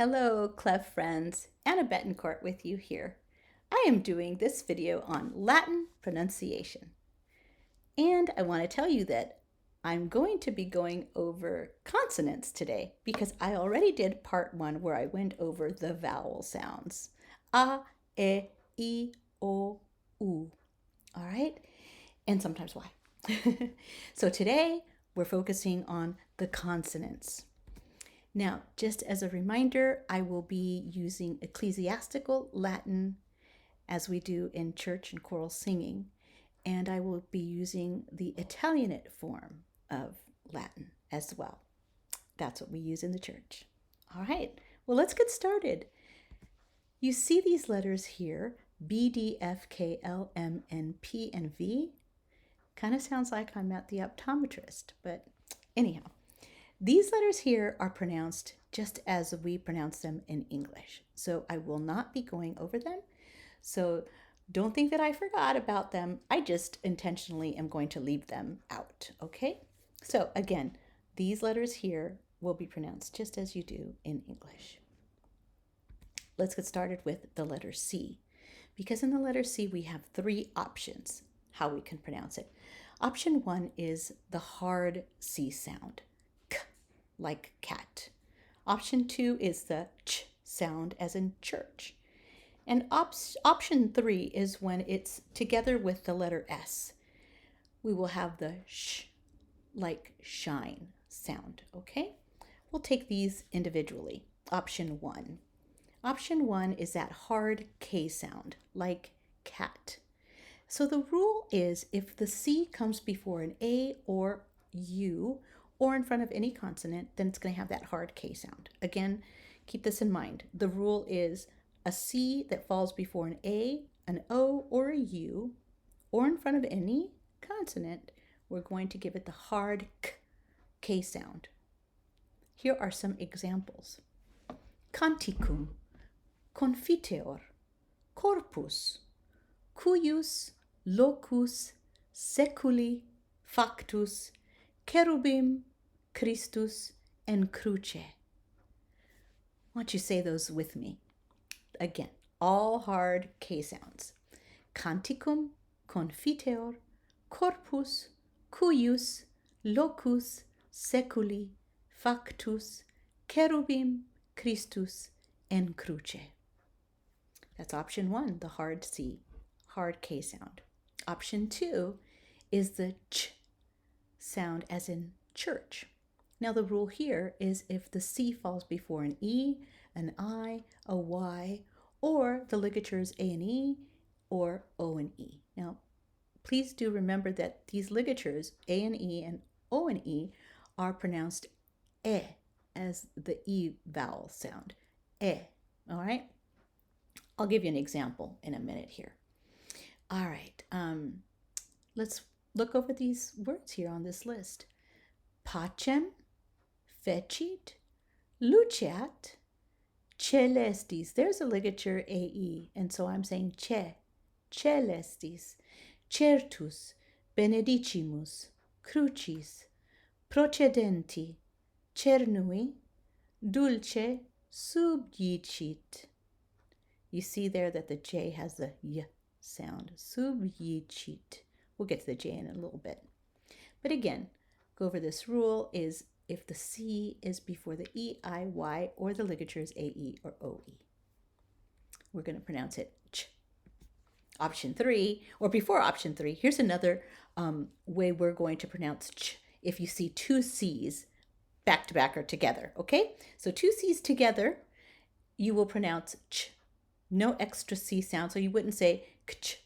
Hello, clef friends. Anna Betancourt with you here. I am doing this video on Latin pronunciation. And I want to tell you that I'm going to be going over consonants today because I already did part one where I went over the vowel sounds. A, E, I, O, U. All right? And sometimes Y. So today we're focusing on the consonants. Now, just as a reminder, I will be using ecclesiastical Latin as we do in church and choral singing, and I will be using the Italianate form of Latin as well. That's what we use in the church. All right, well, let's get started. You see these letters here, B, D, F, K, L, M, N, P, and V. Kind of sounds like I'm at the optometrist, but anyhow. These letters here are pronounced just as we pronounce them in English. So I will not be going over them. So don't think that I forgot about them. I just intentionally am going to leave them out, okay? So again, these letters here will be pronounced just as you do in English. Let's get started with the letter C. Because in the letter C, we have three options how we can pronounce it. Option one is the hard C sound, like cat. Option two is the ch sound as in church. And option three is when it's together with the letter S. We will have the sh, like shine sound, okay? We'll take these individually. Option one. Option one is that hard K sound, like cat. So the rule is if the C comes before an A or U, or in front of any consonant, then it's going to have that hard K sound. Again, keep this in mind. The rule is a C that falls before an A, an O, or a U, or in front of any consonant, we're going to give it the hard K sound. Here are some examples. Canticum, confiteor, corpus, cuius, locus, seculi, factus, cherubim, Christus, and cruce. Why don't you say those with me? Again, all hard K sounds. Canticum, confiteor, corpus, cuius, locus, seculi, factus, cherubim, Christus, and cruce. That's option one, the hard C, hard K sound. Option two is the ch sound as in church. Now the rule here is if the C falls before an E, an I, a Y, or the ligatures A and E or O and E. Now, please do remember that these ligatures A and E and O and E are pronounced E as the E vowel sound. E, all right? I'll give you an example in a minute here. All right, let's look over these words here on this list. Pacem, fecit, luceat, celestis. There's a ligature AE, and so I'm saying celestis, certus, benedicimus, crucis, procedenti, cernui, dulce, subjicit. You see there that the J has the Y sound, subjicit. We'll get to the J in a little bit. But again, go over this rule is if the C is before the E, I, Y, or the ligatures AE or OE. We're going to pronounce it ch. Option three, or before option three, here's another way we're going to pronounce ch if you see two C's back to back or together, okay? So two C's together, you will pronounce ch. No extra C sound, so you wouldn't say kch.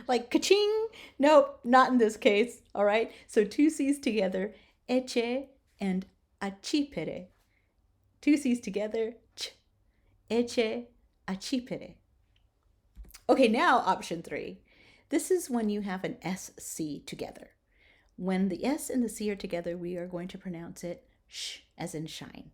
Like ka-ching. Nope, not in this case. All right. So two C's together, eche and accipere. Two C's together, ch. Eche, accipere. Okay, now option three. This is when you have an SC together. When the S and the C are together, we are going to pronounce it sh, as in shine.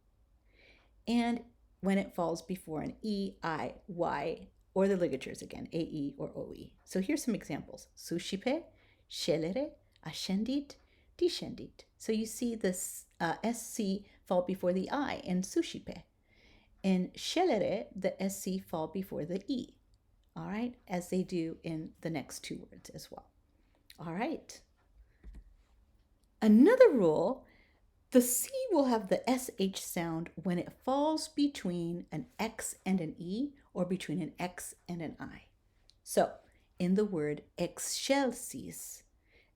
And when it falls before an E, I, Y, or the ligatures again, AE or OE. So here's some examples. Suscipe, scelere, ascendit, descendit. So you see this SC fall before the I in suscipe. In scelere, the SC fall before the E, all right, as they do in the next two words as well. All right. Another rule, the C will have the SH sound when it falls between an X and an E or between an X and an I. So in the word excelsis,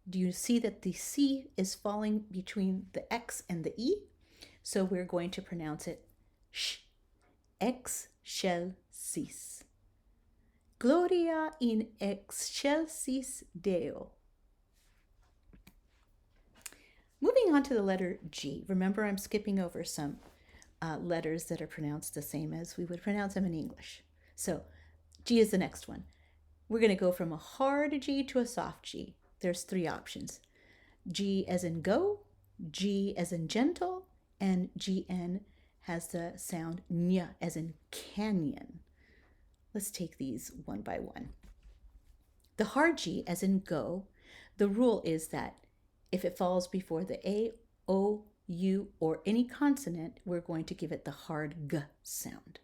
do you see that the C is falling between the X and the E? So we're going to pronounce it sh, excelsis. Gloria in excelsis Deo. Moving on to the letter G. Remember, I'm skipping over some letters that are pronounced the same as we would pronounce them in English. So G is the next one. We're going to go from a hard G to a soft G. There's three options. G as in go, G as in gentle, and GN has the sound nya as in canyon. Let's take these one by one. The hard G as in go, the rule is that if it falls before the A, O, U, or any consonant, we're going to give it the hard G sound.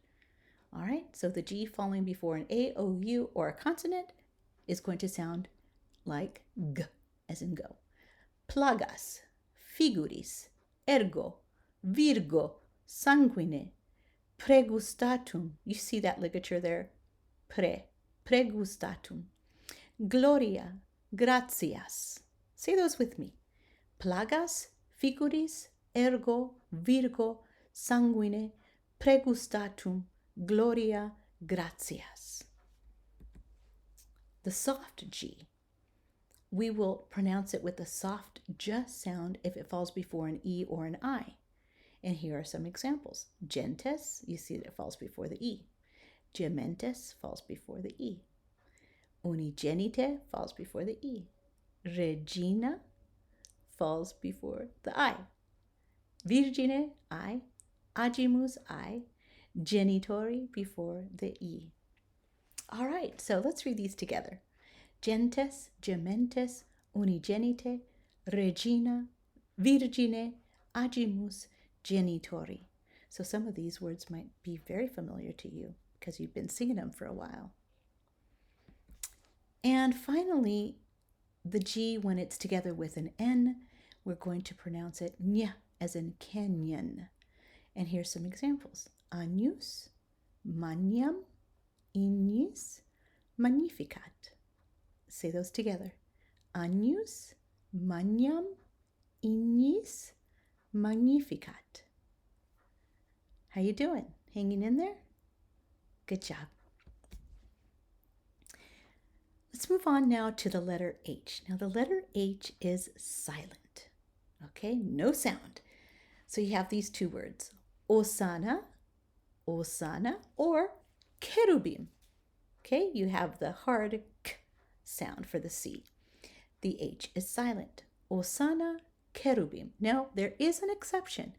All right, so the G falling before an A, O, U, or a consonant is going to sound like G, as in go. Plagas, figuris, ergo, virgo, sanguine, pregustatum. You see that ligature there? Pregustatum. Gloria, gratias. Say those with me. Plagas, figuris, ergo, virgo, sanguine, pregustatum, gloria, gratias. The soft G, we will pronounce it with the soft j sound if it falls before an E or an I. And here are some examples. Gentes, you see that it falls before the E. Gementes falls before the E. Unigenite falls before the E. Regina falls before the I. Virgine, I. Agimus, I. Genitori before the E. All right, so let's read these together. Gentes, gementes, unigenite, regina, virgine, agimus, genitori. So some of these words might be very familiar to you because you've been singing them for a while. And finally, the G, when it's together with an N, we're going to pronounce it nya, as in canyon. And here's some examples. Agnus, magnam, ignis, magnificat. Say those together. Agnus, magnam, ignis, magnificat. How you doing? Hanging in there? Good job. Let's move on now to the letter H. Now the letter H is silent, okay? No sound. So you have these two words, osana, osana, or cherubim, okay? You have the hard k sound for the C. The H is silent, osana, cherubim. Now there is an exception.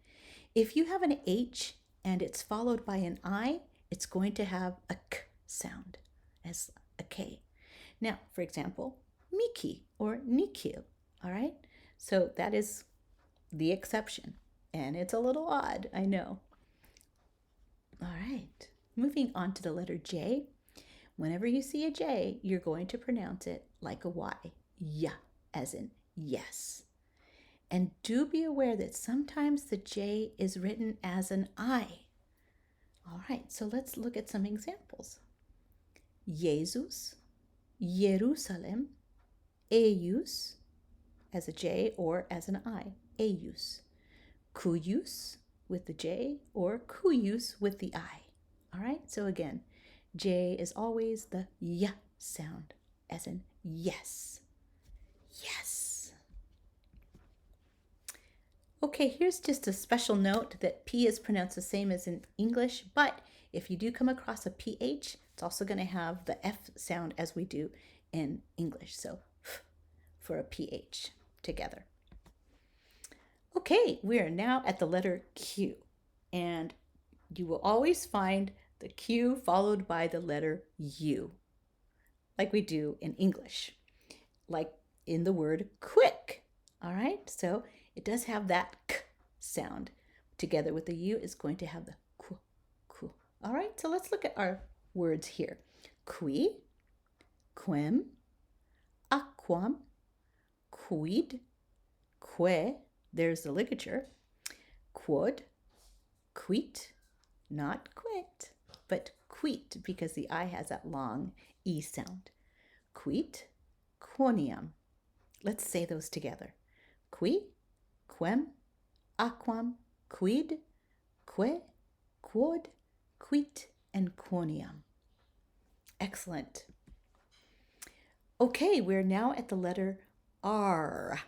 If you have an H and it's followed by an I, it's going to have a k sound as a K. Now, for example, Miki or Nikil, all right? So that is the exception, and it's a little odd, I know. All right, moving on to the letter J. Whenever you see a J, you're going to pronounce it like a Y, ya, as in yes. And do be aware that sometimes the J is written as an I. All right, so let's look at some examples. Jesus, Jerusalem, eius, as a J or as an I, eius. Cuius with the J or cuius with the I. All right, so again, J is always the y sound, as in yes. Yes. Okay, here's just a special note that P is pronounced the same as in English, but if you do come across a PH, it's also going to have the F sound as we do in English. So for a PH together. Okay, we are now at the letter Q, and you will always find the Q followed by the letter U, like we do in English, like in the word quick. All right, so it does have that k sound. Together with the U, it's going to have the ku, ku. All right, so let's look at our words here. Qui, quem, aquam, quid, que, there's the ligature, quod, quit, not quit, but quit because the I has that long E sound. Quit, quoniam. Let's say those together. Qui, quem, aquam, quid, que, quod, quit, and quoniam. Excellent. Okay, we're now at the letter R.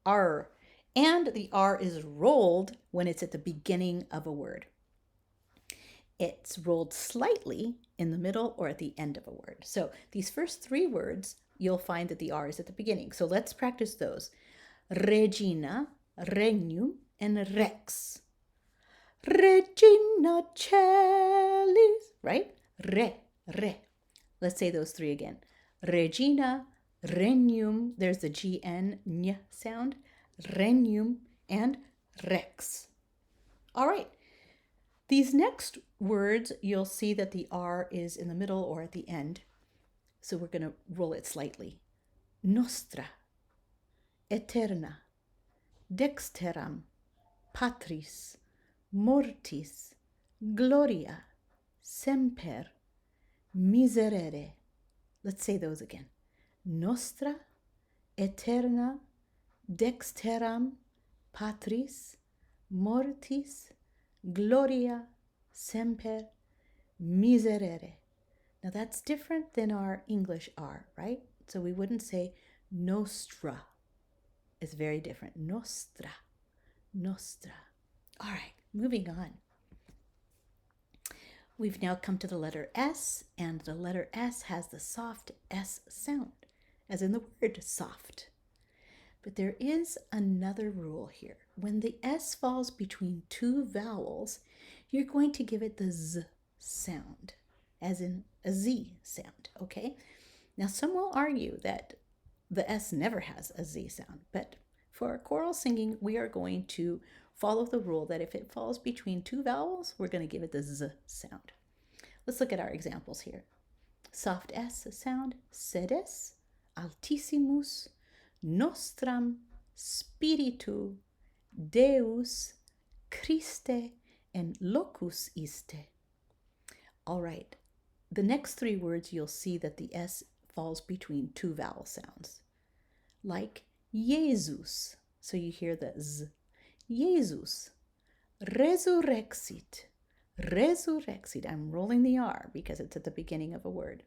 R. And the R is rolled when it's at the beginning of a word. It's rolled slightly in the middle or at the end of a word. So these first three words, you'll find that the R is at the beginning. So let's practice those. Regina, regnum, and rex. Regina Celis, right? Re. Let's say those three again. Regina, regnum, there's the GN, ny sound, regnum, and rex. All right. These next words, you'll see that the R is in the middle or at the end. So we're going to roll it slightly. Nostra, eterna, dexteram, patris, mortis, gloria, semper, miserere. Let's say those again. Nostra, eterna, dexteram, patris, mortis, gloria, semper, miserere. Now that's different than our English R, right? So we wouldn't say nostra. It's very different. Nostra, nostra. All right, moving on. We've now come to the letter S, and the letter S has the soft S sound, as in the word soft. But there is another rule here. When the S falls between two vowels, you're going to give it the Z sound, as in a Z sound, okay? Now, some will argue that the S never has a Z sound, but for choral singing, we are going to follow the rule that if it falls between two vowels, we're going to give it the Z sound. Let's look at our examples here. Soft S sound, sedes, altissimus, nostram, spiritu, Deus, Christe, and locus iste. All right, the next three words you'll see that the S falls between two vowel sounds, like Jesus. So you hear the Z. Jesus, resurrexit, resurrexit. I'm rolling the R because it's at the beginning of a word.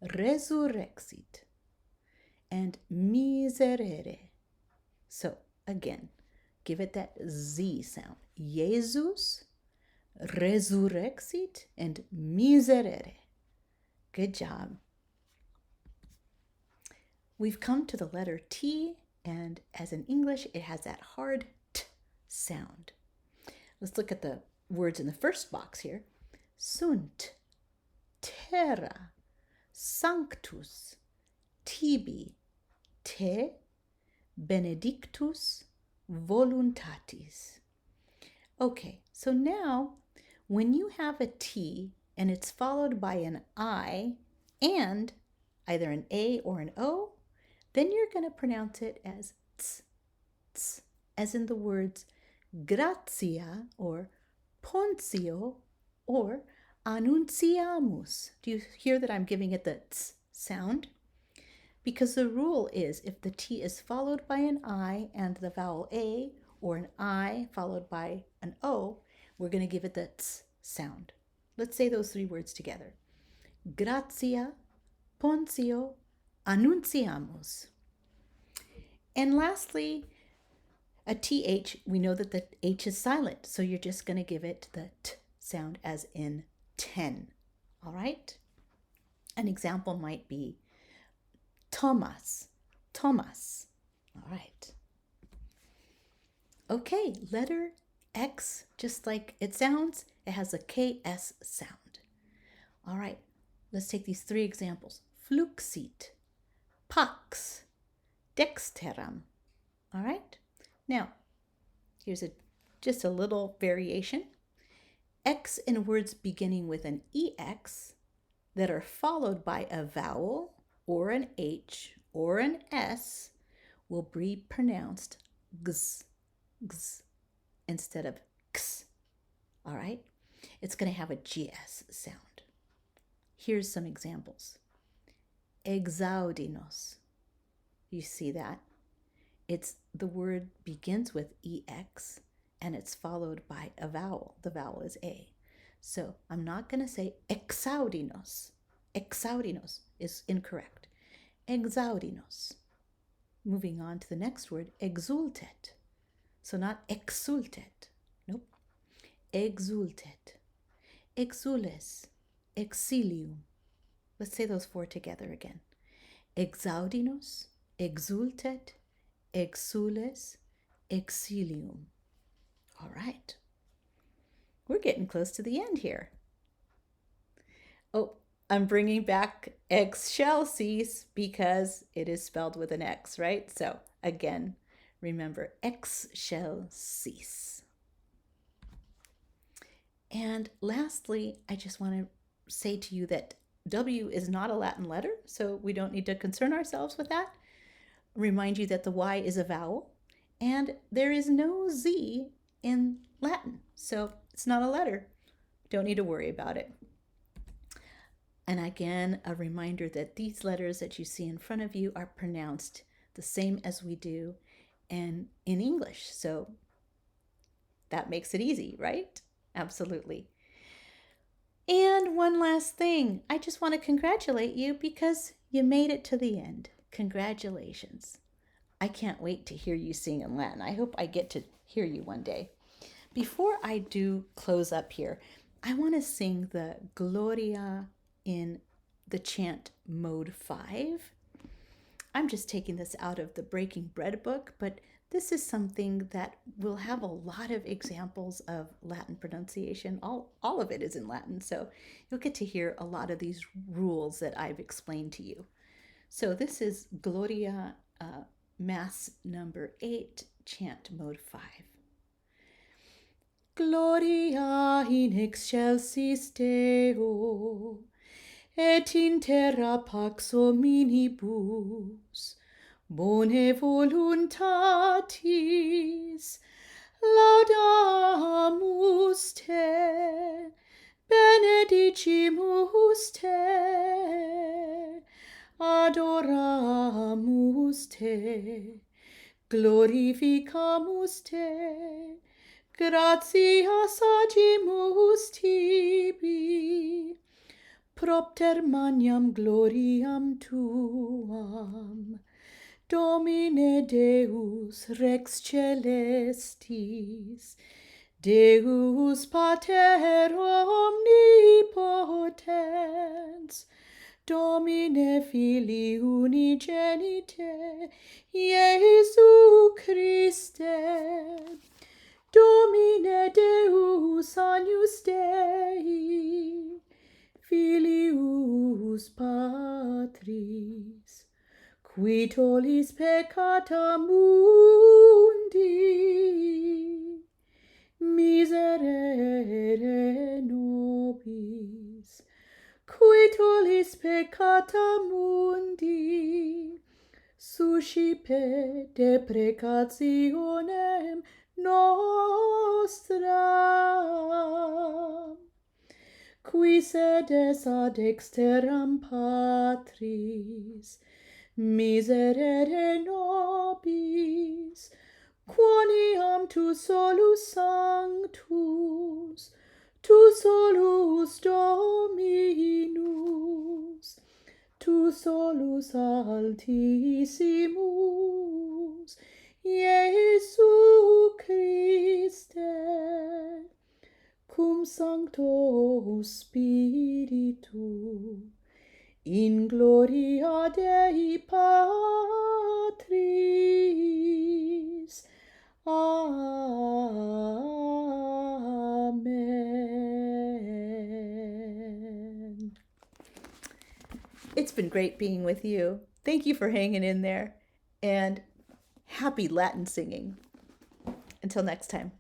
Resurrexit. And miserere. So again, give it that Z sound. Jesus, resurrexit, and miserere. Good job. We've come to the letter T, and as in English, it has that hard T sound. Let's look at the words in the first box here. Sunt, terra, sanctus, tibi, te, benedictus, voluntatis. Okay, so now when you have a T and it's followed by an I and either an A or an O, then you're going to pronounce it as ts, ts, as in the words gratia or pontio or annunciamus. Do you hear that I'm giving it the ts sound? Because the rule is if the T is followed by an I and the vowel A, or an I followed by an O, we're going to give it the ts sound. Let's say those three words together. Gratia, pontio, annunciamus. And lastly, a TH, we know that the H is silent, so you're just going to give it the T sound as in 10. All right? An example might be Thomas, Thomas. All right. Okay, letter X, just like it sounds, it has a KS sound. All right, let's take these three examples. Fluxit, pax, dexteram. All right, now here's just a little variation. X in words beginning with an EX that are followed by a vowel or an H or an S will be pronounced Gs, Gs, instead of X. All right? It's going to have a GS sound. Here's some examples. Exaudinos. You see that? It's the word begins with EX and it's followed by a vowel. The vowel is A. So I'm not going to say exaudinos. Exaudinos is incorrect. Exaudinos. Moving on to the next word, exultet. So not exultet. Nope. Exultet. Exules. Exilium. Let's say those four together again. Exaudinos, exultet, exules, exilium. All right. We're getting close to the end here. Oh, I'm bringing back excelsis because it is spelled with an X, right? So again, remember excelsis. And lastly, I just want to say to you that W is not a Latin letter, so we don't need to concern ourselves with that. Remind you that the Y is a vowel, and there is no Z in Latin, so it's not a letter. Don't need to worry about it. And again, a reminder that these letters that you see in front of you are pronounced the same as we do in English, so that makes it easy, right? Absolutely. And one last thing, I just want to congratulate you because you made it to the end. Congratulations. I can't wait to hear you sing in Latin. I hope I get to hear you one day. Before I do close up here, I want to sing the Gloria in the chant mode 5. I'm just taking this out of the Breaking Bread book, but this is something that will have a lot of examples of Latin pronunciation. All of it is in Latin, so you'll get to hear a lot of these rules that I've explained to you. So this is Gloria Mass number 8, chant mode 5. Gloria in excelsis Deo, et in terra pax hominibus, bone voluntatis, laudamus te, benedicimus te, adoramus te, glorificamus te, gratias agimus tibi, propter magnam gloriam tuam, Domine Deus Rex Celestis, Deus Pater Omnipotens, Domine Filii Unigenite, Iesu Christe, Domine Deus Agnus Dei, Filius Patris, qui tollis peccata mundi, miserere nobis, qui tollis peccata mundi, suscipe deprecationem nostram, qui sedes ad exteram Patris, miserere nobis, quoniam tu solus sanctus, tu solus Dominus, tu solus altissimus, Iesu Christe, cum Sancto Spiritu, in gloria Dei Patris. Amen. It's been great being with you. Thank you for hanging in there, and happy Latin singing. Until next time.